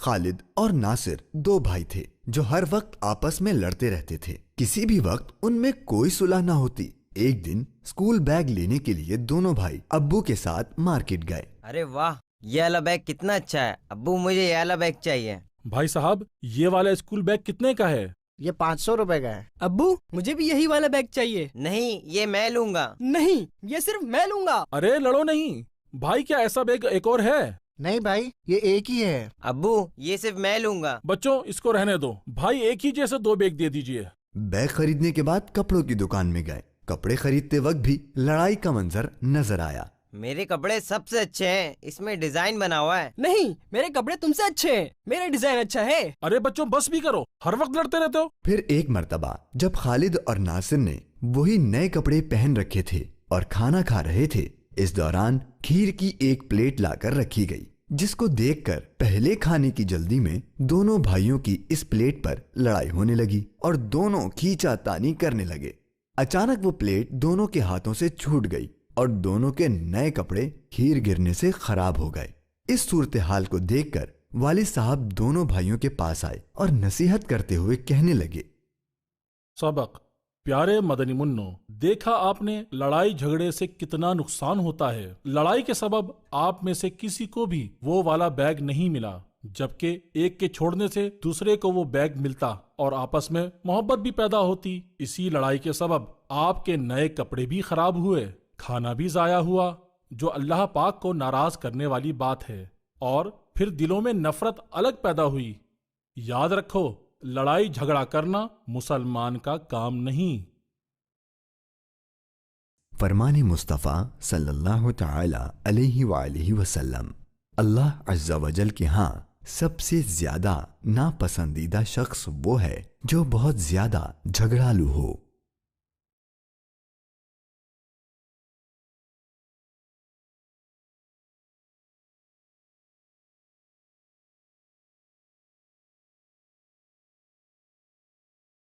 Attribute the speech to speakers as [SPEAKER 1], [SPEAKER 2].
[SPEAKER 1] خالد اور ناصر دو بھائی تھے جو ہر وقت آپس میں لڑتے رہتے تھے. کسی بھی وقت ان میں کوئی صلح نہ ہوتی. ایک دن اسکول بیگ لینے کے لیے دونوں بھائی ابو کے ساتھ مارکیٹ گئے.
[SPEAKER 2] ارے واہ، یہ والا بیگ کتنا اچھا ہے ابو، مجھے یہ والا بیگ چاہیے.
[SPEAKER 3] بھائی صاحب یہ والا اسکول بیگ کتنے کا ہے؟
[SPEAKER 4] یہ 500 روپے کا ہے.
[SPEAKER 5] ابو مجھے بھی یہی والا بیگ چاہیے.
[SPEAKER 2] نہیں، یہ میں لوں گا.
[SPEAKER 5] نہیں، یہ صرف میں لوں گا.
[SPEAKER 3] ارے لڑو نہیں بھائی، کیا ایسا بیگ ایک اور ہے؟
[SPEAKER 4] نہیں بھائی، یہ ایک ہی ہے.
[SPEAKER 2] ابو یہ صرف میں لوں گا.
[SPEAKER 3] بچوں اس کو رہنے دو، بھائی ایک ہی جیسے دو بیگ دے دیجئے.
[SPEAKER 1] بیگ خریدنے کے بعد کپڑوں کی دکان میں گئے. کپڑے خریدتے وقت بھی لڑائی کا منظر نظر آیا.
[SPEAKER 2] میرے کپڑے سب سے اچھے ہیں، اس میں ڈیزائن بنا ہوا ہے.
[SPEAKER 5] نہیں، میرے کپڑے تم سے اچھے ہیں، میرا ڈیزائن اچھا ہے.
[SPEAKER 3] ارے بچوں بس بھی کرو، ہر وقت لڑتے رہتے ہو.
[SPEAKER 1] پھر ایک مرتبہ جب خالد اور ناصر نے وہی نئے کپڑے پہن رکھے تھے اور کھانا کھا رہے تھے، اس دوران کھیر کی ایک پلیٹ لا کر رکھی گئی، جس کو دیکھ کر پہلے کھانے کی جلدی میں دونوں بھائیوں کی اس پلیٹ پر لڑائی ہونے لگی اور دونوں کھینچا تانی کرنے لگے. اچانک وہ پلیٹ دونوں کے ہاتھوں سے چھوٹ گئی اور دونوں کے نئے کپڑے کھیر گرنے سے خراب ہو گئے. اس صورتحال کو دیکھ کر والد صاحب دونوں بھائیوں کے پاس آئے اور نصیحت کرتے ہوئے کہنے لگے،
[SPEAKER 3] سبق. پیارے مدنی منو، دیکھا آپ نے لڑائی جھگڑے سے کتنا نقصان ہوتا ہے. لڑائی کے سبب آپ میں سے کسی کو بھی وہ والا بیگ نہیں ملا، جبکہ ایک کے چھوڑنے سے دوسرے کو وہ بیگ ملتا اور آپس میں محبت بھی پیدا ہوتی. اسی لڑائی کے سبب آپ کے نئے کپڑے بھی خراب ہوئے، کھانا بھی ضائع ہوا، جو اللہ پاک کو ناراض کرنے والی بات ہے، اور پھر دلوں میں نفرت الگ پیدا ہوئی. یاد رکھو، لڑائی جھگڑا کرنا مسلمان کا کام نہیں.
[SPEAKER 1] فرمان مصطفیٰ صلی اللہ تعالی علیہ وآلہ وسلم. اللہ عز و جل کے ہاں سب سے زیادہ ناپسندیدہ شخص وہ ہے جو بہت زیادہ جھگڑالو ہو.